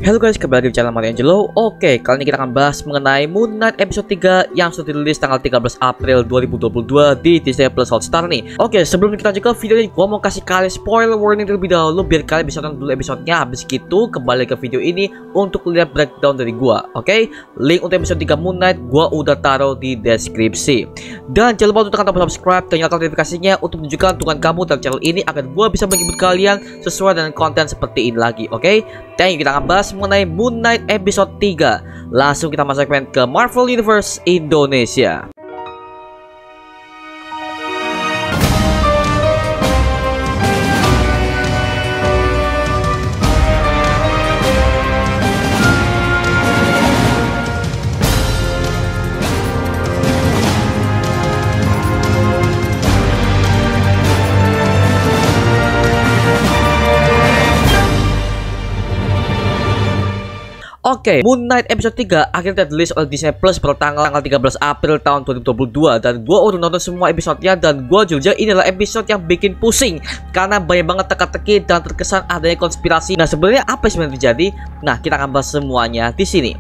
Halo guys, kembali lagi di channel Mario Angelo. Oke, kali ini kita akan bahas mengenai Moon Knight episode 3 yang sudah dirilis tanggal 13 April 2022 di Disney Plus Hotstar nih. Oke, sebelum kita lanjut ke video ini, gua mau kasih kalian spoiler warning terlebih dahulu biar kalian bisa nonton dulu episodenya. Habis gitu, kembali ke video ini untuk lihat breakdown dari gua. Oke, link untuk episode 3 Moon Knight gua udah taruh di deskripsi. Dan jangan lupa untuk tekan tombol subscribe dan nyalakan notifikasinya untuk menunjukkan dukungan kamu terhadap channel ini agar gua bisa menghibur kalian sesuai dengan konten seperti ini lagi. Oke, dan kita akan bahas mengenai Moon Knight episode 3. Langsung kita masuk ke Marvel Universe Indonesia. Oke, Moon Knight episode 3 akhirnya dirilis oleh Disney Plus pada tanggal 13 April tahun 2022. Dan gue udah nonton semua episodenya, dan gue jujur ini adalah episode yang bikin pusing karena banyak banget teka-teki dan terkesan adanya konspirasi. Nah, sebenarnya apa yang sebenarnya terjadi? Nah, kita akan bahas semuanya di sini.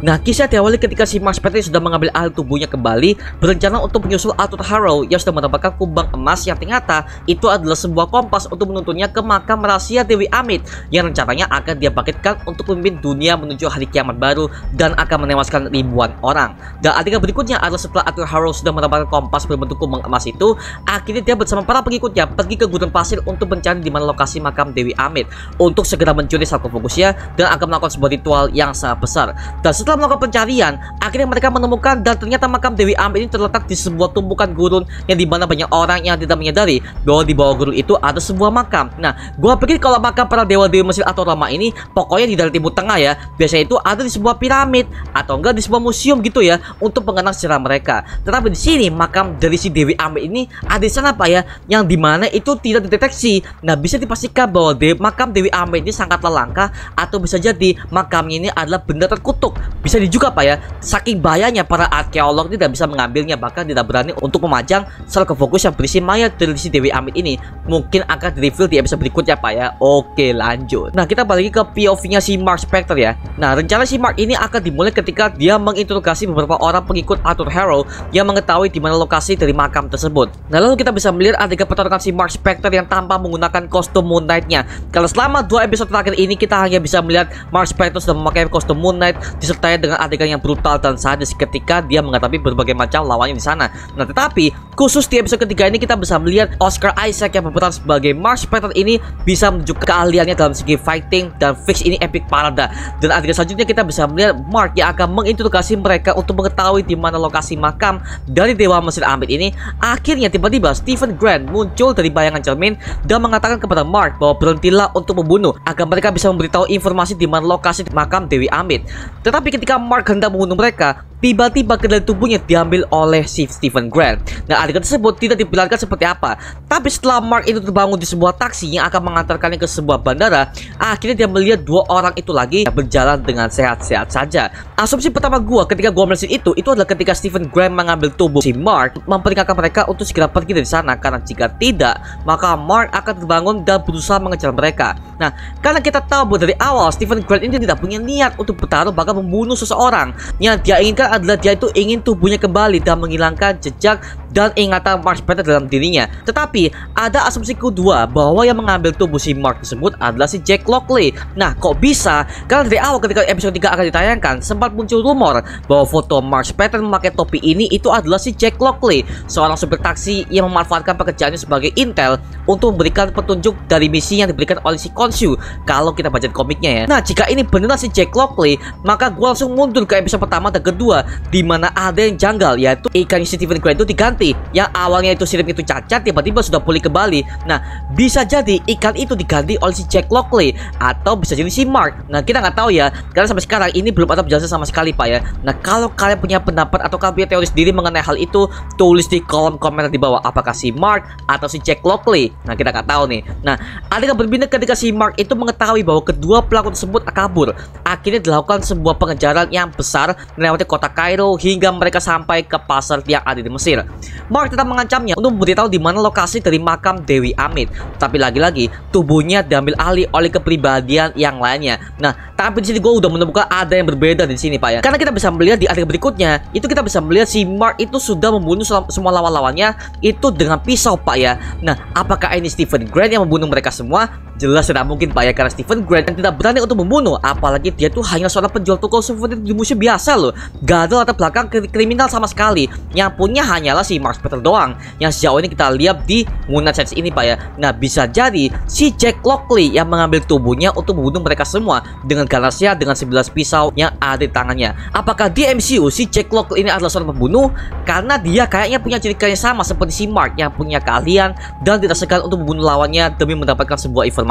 Nah, kisah diawali ketika si Mark Spector sudah mengambil alih tubuhnya kembali, berencana untuk menyusul Arthur Harrow yang sudah mendapatkan kubang emas yang ternyata itu adalah sebuah kompas untuk menuntunnya ke makam rahasia Dewi Amit yang rencananya akan dia bangkitkan untuk memimpin dunia menuju hari kiamat baru dan akan menewaskan ribuan orang. Dan adegan berikutnya adalah setelah Arthur Harrow sudah mendapatkan kompas berbentuk kubang emas itu, akhirnya dia bersama para pengikutnya pergi ke gudang pasir untuk mencari di mana lokasi makam Dewi Amit untuk segera mencuri sarkofagus-nya dan akan melakukan sebuah ritual yang sangat besar. Dan setelah melakukan pencarian, akhirnya mereka menemukan dan ternyata makam Dewi Amit ini terletak di sebuah tumpukan gurun yang dimana banyak orang yang tidak menyadari bahwa di bawah gurun itu ada sebuah makam. Nah, gua pikir kalau makam para dewa-dewi Mesir atau Roma ini pokoknya di daerah Timur Tengah ya, biasanya itu ada di sebuah piramid atau enggak di sebuah museum gitu ya untuk mengenang sejarah mereka. Tetapi di sini makam dari si Dewi Amit ini ada di sana apa ya, yang dimana itu tidak dideteksi. Nah, bisa dipastikan bahwa makam Dewi Amit ini sangatlah langka atau bisa jadi makamnya ini adalah benda terkutuk. Bisa juga apa ya, saking bahayanya para arkeolog tidak bisa mengambilnya, bahkan tidak berani untuk memajang sarkofagus yang berisi mayat dari si Dewi Amit ini. Mungkin akan di-reveal di episode berikutnya Pak ya. Oke, lanjut. Nah, kita balik ke POV-nya si Mark Spector ya. Nah, rencana si Mark ini akan dimulai ketika dia menginterogasi beberapa orang pengikut Arthur Harrow yang mengetahui di mana lokasi dari makam tersebut. Nah, lalu kita bisa melihat adegan pertarungan si Mark Spector yang tanpa menggunakan kostum Moon Knight-nya. Kalau selama 2 episode terakhir ini kita hanya bisa melihat Mark Spector sudah memakai kostum Moon Knight disertai dengan adegan yang brutal dan sadis ketika dia menghadapi berbagai macam lawannya di sana. Nah, tetapi khusus di episode ketiga ini kita bisa melihat Oscar Isaac yang berperan sebagai Mark Spector ini bisa menunjukkan keahliannya dalam segi fighting dan fix ini epic parada. Dan adegan selanjutnya kita bisa melihat Mark yang akan menginterogasi mereka untuk mengetahui di mana lokasi makam dari Dewa Mesir Amit ini. Akhirnya tiba-tiba Stephen Grant muncul dari bayangan cermin dan mengatakan kepada Mark bahwa berhentilah untuk membunuh agar mereka bisa memberitahu informasi di mana lokasi makam Dewi Amit. Tetapi ketika Mark hendak membunuh mereka, tiba-tiba kendali tubuhnya diambil oleh si Stephen Grant. Nah, adegan tersebut tidak diperlihatkan seperti apa. Tapi setelah Mark itu terbangun di sebuah taksi yang akan mengantarkannya ke sebuah bandara, akhirnya dia melihat 2 orang itu lagi berjalan dengan sehat-sehat saja. Asumsi pertama gua ketika gua melihat itu adalah ketika Stephen Grant mengambil tubuh si Mark, memperingatkan mereka untuk segera pergi dari sana, karena jika tidak, maka Mark akan terbangun dan berusaha mengejar mereka. Nah, karena kita tahu bahwa dari awal Stephen Grant ini tidak punya niat untuk bertaruh bahkan membunuh seseorang. Yang dia inginkan adalah dia itu ingin tubuhnya kembali dan menghilangkan jejak dan ingatan Mark Spector dalam dirinya. Tetapi ada asumsi kedua bahwa yang mengambil tubuh si Mark tersebut adalah si Jake Lockley. Nah, kok bisa? Karena dari awal ketika episode 3 akan ditayangkan sempat muncul rumor bahwa foto Mark Spector memakai topi ini itu adalah si Jake Lockley, seorang supir taksi yang memanfaatkan pekerjaannya sebagai intel untuk memberikan petunjuk dari misi yang diberikan oleh si Khonshu kalau kita baca komiknya ya. Nah, jika ini benar si Jake Lockley, maka gue langsung mundur ke episode pertama dan kedua, di mana ada yang janggal, yaitu ikan Stephen Grant itu diganti. Yang awalnya itu sirip itu cacat, tiba-tiba sudah pulih kembali. Nah, bisa jadi ikan itu diganti oleh si Jake Lockley atau bisa jadi si Mark. Nah, kita nggak tahu ya, karena sampai sekarang ini belum ada penjelasan sama sekali Pak ya. Nah, kalau kalian punya pendapat atau kalian punya teori sendiri mengenai hal itu, tulis di kolom komentar di bawah apakah si Mark atau si Jake Lockley. Nah, kita nggak tahu nih. Nah, ada yang berbeda ketika si Mark itu mengetahui bahwa kedua pelaku tersebut kabur. Akhirnya dilakukan sebuah pengejaran yang besar melewati kota Kairo hingga mereka sampai ke pasar yang ada di Mesir. Mark tetap mengancamnya untuk memberitahu di mana lokasi dari makam Dewi Amit. Tapi lagi-lagi tubuhnya diambil alih oleh kepribadian yang lainnya. Nah, tapi di sini gue udah menemukan ada yang berbeda di sini, Pak ya. Karena kita bisa melihat di adegan berikutnya, itu kita bisa melihat si Mark itu sudah membunuh semua lawan-lawannya itu dengan pisau, Pak ya. Nah, apakah ini Stephen Grant yang membunuh mereka semua? Jelas tidak mungkin, Pak ya, karena Stephen Grant yang tidak berani untuk membunuh, apalagi dia tuh hanya seorang penjual toko souvenir di museum biasa loh. Gak ada latar belakang kriminal sama sekali. Yang punya hanyalah si Mark Spector doang, yang sejauh ini kita lihat di Moon Knight series ini, Pak ya. Nah, bisa jadi si Jack Lockley yang mengambil tubuhnya untuk membunuh mereka semua dengan ganasnya dengan 11 pisau yang ada di tangannya. Apakah di MCU si Jack Lockley ini adalah seorang pembunuh? Karena dia kayaknya punya ciri khas yang sama seperti si Mark yang punya keahlian dan tidak segan untuk membunuh lawannya demi mendapatkan sebuah informasi.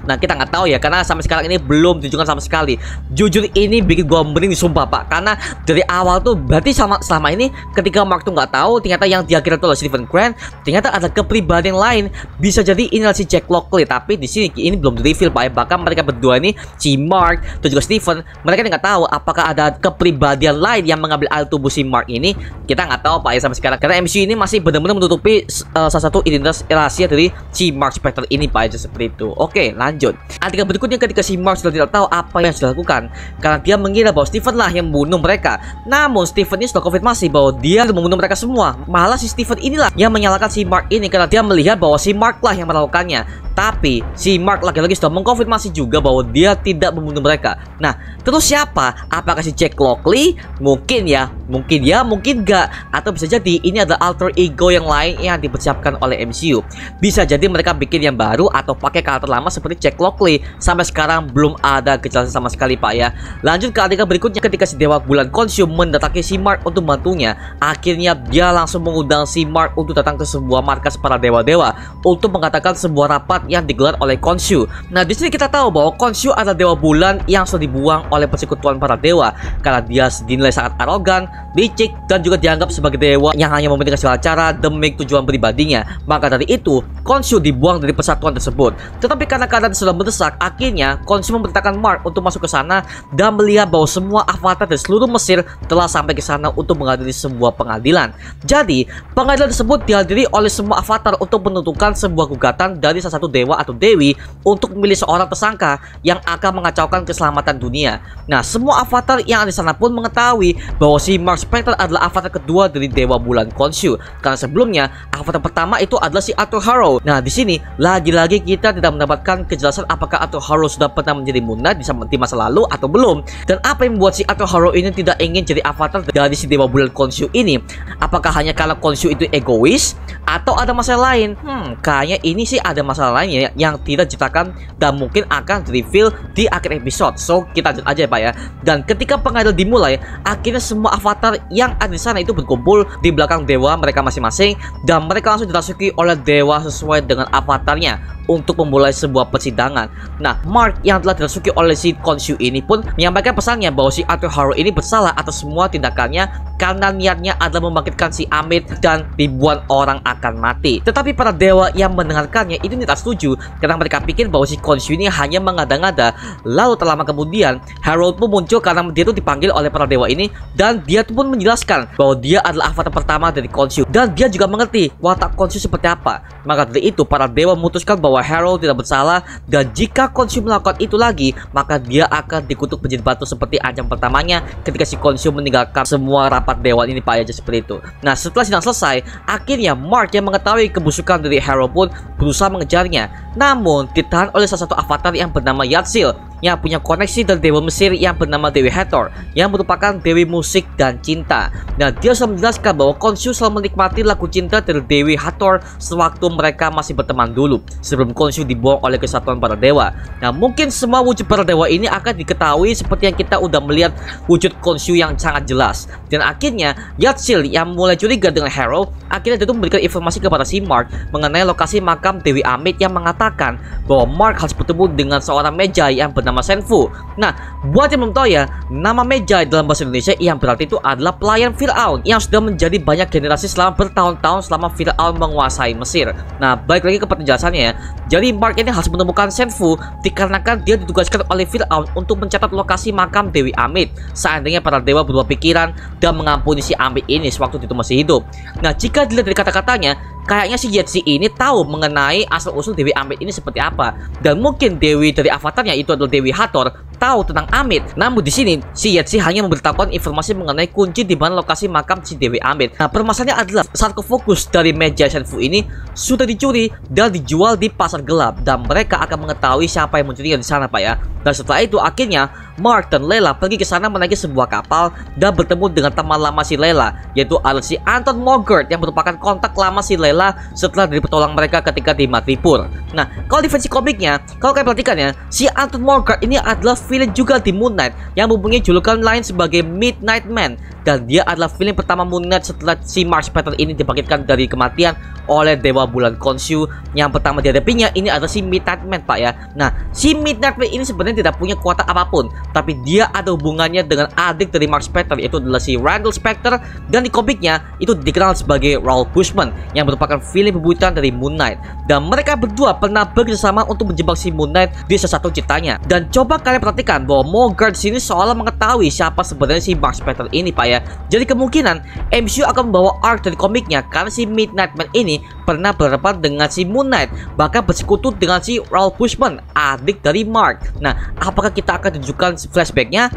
Nah, kita nggak tahu ya, karena sampai sekarang ini belum ditunjukkan sama sekali. Jujur ini bikin gua merinding sumpah, Pak, karena dari awal tuh berarti selama ini ketika Mark tuh nggak tahu ternyata yang dia kira itu adalah Stephen Grant, ternyata ada kepribadian lain. Bisa jadi ini adalah si Jack Lockley, tapi di sini ini belum di-reveal, Pak ya. Bahkan mereka berdua ini, si Mark dan juga Stephen, mereka nggak tahu apakah ada kepribadian lain yang mengambil alih tubuh si Mark ini. Kita nggak tahu, Pak ya, sampai sekarang, karena MCU ini masih benar-benar menutupi salah satu identitas rahasia dari si Mark Spector ini, Pak ya, seperti itu. Oke, lanjut. Adegan berikutnya ketika si Mark sudah tidak tahu apa yang sudah dilakukan karena dia mengira bahwa Stephen lah yang membunuh mereka. Namun Stephen ini sudah konfirmasi bahwa dia sudah membunuh mereka semua. Malah si Stephen inilah yang menyalahkan si Mark ini karena dia melihat bahwa si Mark lah yang melakukannya. Tapi si Mark lagi-lagi sudah mengkonfirmasi juga bahwa dia tidak membunuh mereka. Nah, terus siapa? Apakah si Jack Lockley? Mungkin ya, mungkin gak. Atau bisa jadi ini adalah alter ego yang lain yang dipersiapkan oleh MCU. Bisa jadi mereka bikin yang baru atau pakai karakter lama seperti Jack Lockley. Sampai sekarang belum ada kejelasan sama sekali, Pak ya. Lanjut ke adegan berikutnya ketika si Dewa Bulan Khonshu mendatangi si Mark untuk membantunya. Akhirnya dia langsung mengundang si Mark untuk datang ke sebuah markas para dewa-dewa untuk mengatakan sebuah rapat yang digelar oleh Khonshu. Nah, di sini kita tahu bahwa Khonshu adalah dewa bulan yang sudah dibuang oleh persekutuan para dewa karena dia dinilai sangat arogan, licik, dan juga dianggap sebagai dewa yang hanya mementingkan segala cara demi tujuan pribadinya. Maka dari itu, Khonshu dibuang dari persatuan tersebut. Tetapi karena keadaan sudah mendesak, akhirnya Khonshu memerintahkan Mark untuk masuk ke sana dan melihat bahwa semua avatar dari seluruh Mesir telah sampai ke sana untuk menghadiri sebuah pengadilan. Jadi, pengadilan tersebut dihadiri oleh semua avatar untuk menentukan sebuah gugatan dari salah satu dewa atau dewi untuk memilih seorang tersangka yang akan mengacaukan keselamatan dunia. Nah, semua avatar yang ada di sana pun mengetahui bahwa si Mark Spector adalah avatar kedua dari Dewa Bulan Khonshu. Karena sebelumnya avatar pertama itu adalah si Arthur Harrow. Nah, di sini lagi-lagi kita tidak mendapatkan kejelasan apakah Arthur Harrow sudah pernah menjadi Moon Knight di masa lalu atau belum. Dan apa yang membuat si Arthur Harrow ini tidak ingin jadi avatar dari si Dewa Bulan Khonshu ini? Apakah hanya karena Khonshu itu egois atau ada masalah lain? Kayaknya ini sih ada masalah lain ya, yang tidak diceritakan dan mungkin akan di-reveal di akhir episode. So, kita lanjut aja, Pak ya. Dan ketika pengadilan dimulai, akhirnya semua avatar yang ada di sana itu berkumpul di belakang dewa mereka masing-masing dan mereka langsung dirasuki oleh dewa sesuai dengan avatarnya untuk memulai sebuah persidangan. Nah, Mark yang telah dirasuki oleh si Khonshu ini pun menyampaikan pesannya bahwa si Arthur Harrow ini bersalah atas semua tindakannya karena niatnya adalah membangkitkan si Amit dan ribuan orang akan mati. Tetapi para dewa yang mendengarkannya itu tidak setuju karena mereka pikir bahwa si Khonshu ini hanya mengada-ngada. Lalu tak lama kemudian Harrow pun muncul karena dia itu dipanggil oleh para dewa ini dan dia pun menjelaskan bahwa dia adalah avatar pertama dari Khonshu dan dia juga mengerti watak Khonshu seperti apa. Maka dari itu para dewa memutuskan bahwa Harrow tidak bersalah dan jika Khonshu melakukan itu lagi maka dia akan dikutuk menjadi batu seperti ajang pertamanya ketika si Khonshu meninggalkan semua rapat dewan ini, Pak ya, seperti itu. Nah, setelah sidang selesai, akhirnya Mark yang mengetahui kebusukan dari Harrow pun berusaha mengejarnya. Namun ditahan oleh salah satu avatar yang bernama Yatsil yang punya koneksi dari dewa Mesir yang bernama Dewi Hathor yang merupakan dewi musik dan cinta. Nah, dia sudah menjelaskan bahwa Khonshu selalu menikmati lagu cinta dari Dewi Hathor sewaktu mereka masih berteman dulu sebelum Khonshu dibuang oleh kesatuan para dewa. Nah, mungkin semua wujud para dewa ini akan diketahui seperti yang kita udah melihat wujud Khonshu yang sangat jelas. Dan akhirnya Yatsil yang mulai curiga dengan Harrow, akhirnya dia tuh memberikan informasi kepada si Mark mengenai lokasi makam Dewi Amit yang mengatakan bahwa Mark harus bertemu dengan seorang Medjay yang bernama Senfu. Nah, buat yang belum tahu ya, nama Medjay dalam bahasa Indonesia yang berarti itu adalah pelayan Firaun yang sudah menjadi banyak generasi selama bertahun-tahun selama Firaun menguasai Mesir. Nah, balik lagi ke penjelasannya ya. Jadi Mark ini harus menemukan Senfu dikarenakan dia ditugaskan oleh Firaun untuk mencatat lokasi makam Dewi Amit. Seandainya para dewa berubah pikiran dan mengampuni si Amit ini sewaktu itu masih hidup. Nah, jika dilihat dari kata-katanya, kayaknya si Yetzi ini tahu mengenai asal-usul Dewi Amit ini seperti apa. Dan mungkin Dewi dari avatarnya itu adalah Dewi Hathor tahu tentang Amit. Namun di sini si Yetzi hanya memberitahukan informasi mengenai kunci di mana lokasi makam si Dewi Amit. Nah, permasalahannya adalah sarkofagus dari meja Senfu ini sudah dicuri dan dijual di pasar gelap, dan mereka akan mengetahui siapa yang mencurinya di sana, Pak ya. Dan setelah itu akhirnya Mark dan Layla pergi ke sana menaiki sebuah kapal dan bertemu dengan teman lama si Layla, yaitu adalah si Anton Mogart yang merupakan kontak lama si Layla setelah dari petualang mereka ketika di Madripoor. Nah, kalau di versi komiknya, kalau kalian perhatikan ya, si Anton Mogart ini adalah villain juga di Moon Knight yang mempunyai julukan lain sebagai Midnight Man, dan dia adalah villain pertama Moon Knight setelah si Mark Spector ini dibangkitkan dari kematian oleh Dewa Bulan Khonshu. Yang pertama dihadapinya ini adalah si Midnight Man, Pak ya. Nah, si Midnight Man ini sebenarnya tidak punya kekuatan apapun, tapi dia ada hubungannya dengan adik dari Mark Spector, yaitu adalah si Randall Spector, dan di komiknya itu dikenal sebagai Raoul Bushman yang merupakan villain bebuyutan dari Moon Knight. Dan mereka berdua pernah bekerjasama untuk menjebak si Moon Knight di salah satu ceritanya. Dan coba kalian perhatikan bahwa Mogart sini seolah mengetahui siapa sebenarnya si Mark Spector ini, Pak ya. Jadi kemungkinan MCU akan membawa arc dari komiknya karena si Midnight Man ini pernah berhadapan dengan si Moon Knight, bahkan bersekutu dengan si Raoul Bushman, adik dari Mark. Nah, apakah kita akan tunjukkan flashbacknya?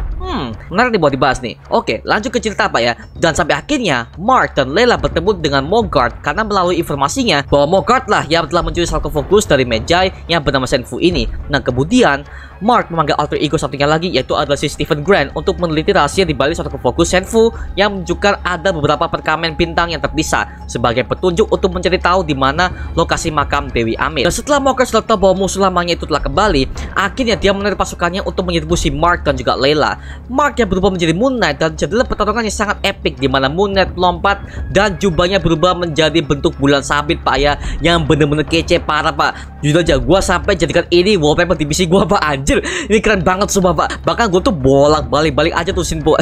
Menarik nih buat dibahas nih. Oke, lanjut ke cerita, Pak ya. Dan sampai akhirnya Mark dan Layla bertemu dengan Mogart karena melalui informasinya bahwa Mogart lah yang telah mencuri sarkofagus dari Medjay yang bernama Senfu ini. Nah, kemudian Mark memanggil alter ego satunya lagi, yaitu adalah si Stephen Grant, untuk meneliti rahasia di balik sarkofagus Senfu yang menunjukkan ada beberapa perkamen bintang yang terpisah sebagai petunjuk untuk mencari tahu di mana lokasi makam Dewi Amit. Dan setelah Mogart sudah tahu bahwa musuh lamanya itu telah kembali, akhirnya dia menarik pasukannya untuk menyerbu si Mark dan juga Layla. Mark yang berubah menjadi Moon Knight dan jadilah pertarungan yang sangat epik di mana Moon Knight melompat dan jubahnya berubah menjadi bentuk bulan sabit, Pak ya, yang bener-bener kece parah, Pak. Jujur aja, gua sampai jadikan ini wallpaper di PC gua, Pak. Anjir, ini keren banget sumpah, Pak. Bahkan gua tuh bolak-balik aja tuh sinpo.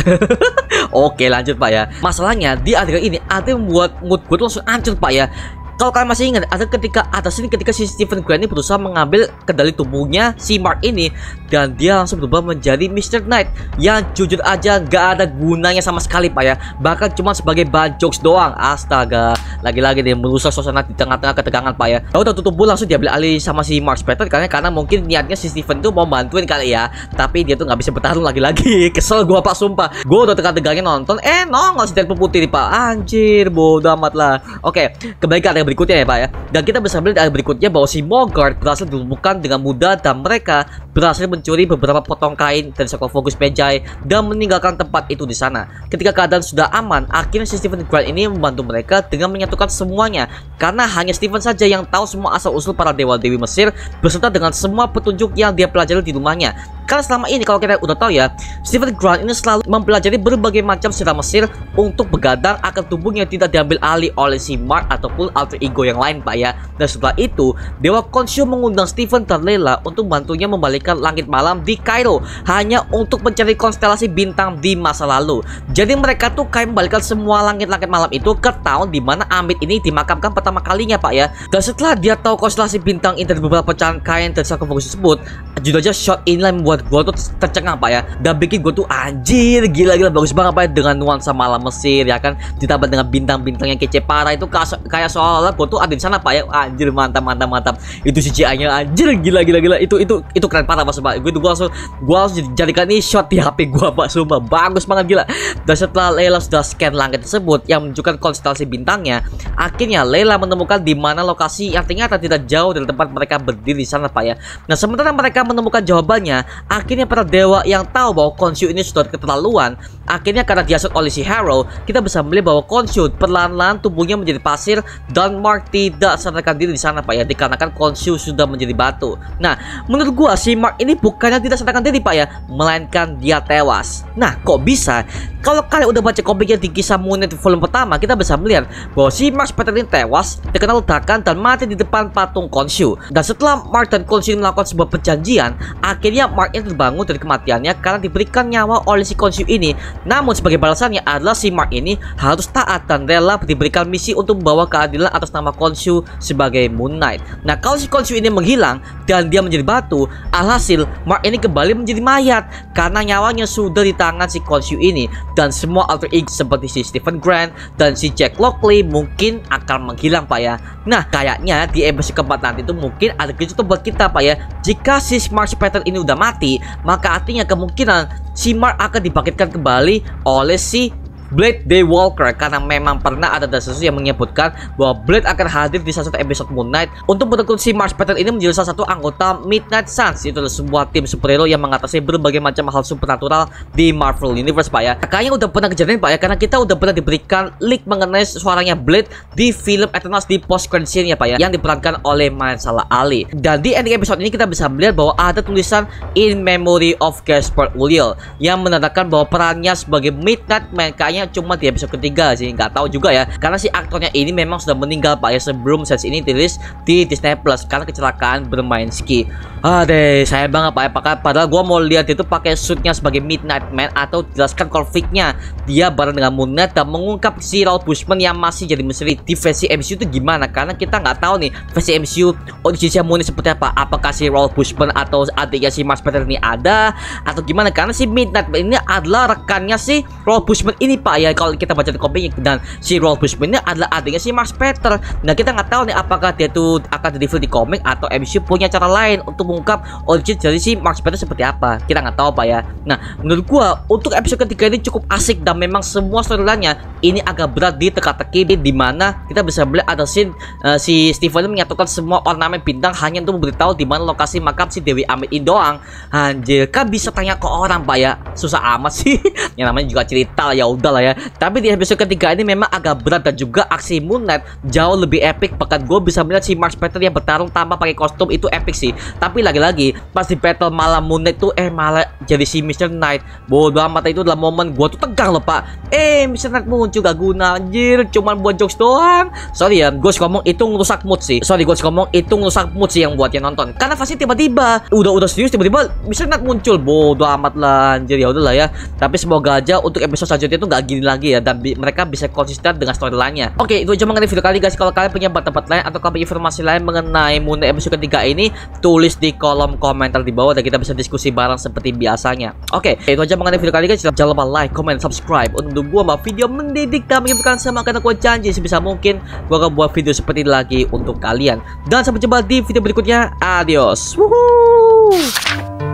Oke, lanjut, Pak ya. Masalahnya di adegan ini ada yang membuat mood gua tuh langsung hancur, Pak ya. Kalau kalian masih ingat, ada ketika si Stephen Grant ini berusaha mengambil kendali tubuhnya si Mark ini, dan dia langsung berubah menjadi Mr. Knight yang jujur aja gak ada gunanya sama sekali, Pak ya. Bahkan cuma sebagai bahan jokes doang. Astaga, lagi-lagi dia merusak suasana di tengah-tengah ketegangan, Pak ya. Lalu udah tutup langsung diambil alih sama si Mark Spector karena mungkin niatnya si Stephen tuh mau bantuin kali ya, tapi dia tuh nggak bisa bertarung lagi-lagi. Kesel gua, Pak, sumpah. Gua udah tegang-tegangnya nonton, nongol si Deadpool putih nih, Pak. Anjir, bodoh amat lah. Oke, kembali ke ada berikutnya ya, Pak ya. Dan kita bisa melihat ada berikutnya bahwa si Mogart berhasil ditemukan dengan mudah dan mereka berhasil mencuri beberapa potong kain dari sarkofagus Medjay dan meninggalkan tempat itu di sana. Ketika keadaan sudah aman, akhirnya si Stephen Grant ini membantu mereka dengan menyatukan semuanya, karena hanya Stephen saja yang tahu semua asal-usul para dewa-dewi Mesir beserta dengan semua petunjuk yang dia pelajari di rumahnya. Karena selama ini kalau kita udah tahu ya, Stephen Grant ini selalu mempelajari berbagai macam sejarah Mesir untuk begadang agar tubuhnya tidak diambil alih oleh si Mark ataupun alter ego yang lain, Pak ya. Dan setelah itu, Dewa Khonshu mengundang Stephen dan Layla untuk bantunya membalikkan langit malam di Kairo hanya untuk mencari konstelasi bintang di masa lalu. Jadi mereka tuh kayak membalikkan semua langit-langit malam itu ke tahun di mana Amit ini dimakamkan pertama kalinya, Pak ya. Dan setelah dia tahu konstelasi bintang ini dari beberapa pecahan kain dan sarkofagus tersebut, jujur aja shot inilah membuat gue tuh tercengang, Pak ya, dan bikin gue tuh anjir gila-gila bagus banget, Pak ya, dengan nuansa malam Mesir ya kan, ditambah dengan bintang-bintang yang kece parah itu kayak seolah gue tuh ada di sana, Pak ya. Anjir, mantap. Itu CGI-nya anjir gila itu keren parah, Pak. Gue langsung jadikan ini shot di HP gue, Pak, sumpah bagus banget gila. Dan setelah Layla sudah scan langit tersebut yang menunjukkan konstelasi bintangnya, akhirnya Layla menemukan di mana lokasi yang ternyata tidak jauh dari tempat mereka berdiri di sana, Pak ya. Nah, sementara mereka menemukan jawabannya, akhirnya para dewa yang tahu bahwa Khonshu ini sudah keterlaluan, akhirnya karena diasut oleh si Harrow, kita bisa melihat bahwa Khonshu perlahan-lahan tubuhnya menjadi pasir dan Mark tidak sadarkan diri di sana, Pak ya, dikarenakan Khonshu sudah menjadi batu. Nah, menurut gua si Mark ini bukannya tidak sadarkan diri, Pak ya, melainkan dia tewas. Nah, kok bisa? Kalau kalian udah baca komiknya di kisah Moon Knight volume pertama, kita bisa melihat bahwa si Mark Spector ini tewas terkena ledakan dan mati di depan patung Khonshu. Dan setelah Mark dan Khonshu melakukan sebuah perjanjian, akhirnya Mark Mark ini terbangun dari kematiannya karena diberikan nyawa oleh si Khonshu ini. Namun sebagai balasannya adalah si Mark ini harus taat dan rela diberikan misi untuk membawa keadilan atas nama Khonshu sebagai Moon Knight. Nah, kalau si Khonshu ini menghilang dan dia menjadi batu, alhasil Mark ini kembali menjadi mayat karena nyawanya sudah di tangan si Khonshu ini. Dan semua alter ego seperti si Stephen Grant dan si Jack Lockley mungkin akan menghilang Pak ya. Nah, kayaknya di episode keempat nanti itu mungkin ada kejutan buat kita Pak ya. Jika si Mark Spector ini udah mati, maka artinya kemungkinan si Mark akan dibangkitkan kembali oleh si Blade Daywalker, karena memang pernah ada sesuatu yang menyebutkan bahwa Blade akan hadir di salah satu episode Moon Knight untuk merekrut si Mark Spector ini menjadi salah satu anggota Midnight Suns. Itu adalah sebuah tim superhero yang mengatasi berbagai macam hal supernatural di Marvel Universe Pak ya. Kayaknya udah pernah kejadian Pak ya, karena kita udah pernah diberikan leak mengenai suaranya Blade di film Eternals di post credit scene ya Pak ya, yang diperankan oleh Mahershala Ali. Dan di ending episode ini kita bisa melihat bahwa ada tulisan In Memory of Gaspard Ulliel yang menandakan bahwa perannya sebagai Midnight Man kayaknya cuma di episode ketiga sih, nggak tahu juga ya, karena si aktornya ini memang sudah meninggal Pak ya sebelum series ini dirilis di Disney Plus karena kecelakaan bermain ski. Aduh, saya banget Pak ya, padahal gua mau lihat itu pakai suitnya sebagai Midnight Man atau jelaskan konfliknya dia bareng dengan Moon Knight dan mengungkap si Raoul Bushman yang masih jadi misteri di versi MCU itu gimana, karena kita nggak tahu nih versi MCU originnya Moon Knight seperti apa, apakah si Raoul Bushman atau adiknya si Mark Spector ini ada atau gimana, karena si Midnight Man ini adalah rekannya si Raoul Bushman ini Pak ya, kalau kita baca di komiknya, dan si Raoul Bushman ini adalah adiknya si Mark Spector. Nah, kita nggak tahu nih apakah dia tuh akan di-reveal di komik atau MCU punya cara lain untuk mengungkap origin dari si Mark Spector seperti apa, kita nggak tahu Pak ya. Nah, menurut gua untuk episode ketiga ini cukup asik dan memang semua storyline-nya ini agak berat di teka-teki, di mana kita bisa melihat ada scene si Stephen menyatukan semua ornamen bintang hanya untuk memberitahu di mana lokasi makam si Dewi Amit ini doang. Anjir, kan bisa tanya ke orang Pak ya, susah amat sih. Yang namanya juga cerita lah, ya udah lah ya. Tapi di episode ketiga ini memang agak berat dan juga aksi Moon Knight jauh lebih epic. Bahkan gue bisa melihat si Mark Spector yang bertarung tanpa pakai kostum itu epic sih. Tapi lagi-lagi pas di battle malam Moon Knight tuh malah jadi si Mr. Knight. Bodoh amat, itu adalah momen gue tuh tegang loh Pak. Mr. Knight muncul gak guna anjir, cuman buat jokes doang. Sorry ya, gue ngomong itu ngerusak mood sih. Yang buat yang nonton. Karena pasti tiba-tiba udah serius tiba-tiba Mr. Knight muncul. Bodoh amat lah anjir, ya udahlah ya. Tapi semoga aja untuk episode selanjutnya itu gak gini lagi ya, dan mereka bisa konsisten dengan storyline-nya. Oke, itu aja mengenai video kali guys. Kalau kalian punya tempat lain atau kalian informasi lain mengenai Moon Knight episode ketiga ini, tulis di kolom komentar di bawah dan kita bisa diskusi bareng seperti biasanya. Oke, itu aja mengenai video kali guys. Jangan lupa like, comment, subscribe untuk gua buat video mendidik dan menghibur sama, karena gua janji sebisa mungkin gua akan buat video seperti ini lagi untuk kalian. Dan sampai jumpa di video berikutnya. Adios. Woohoo.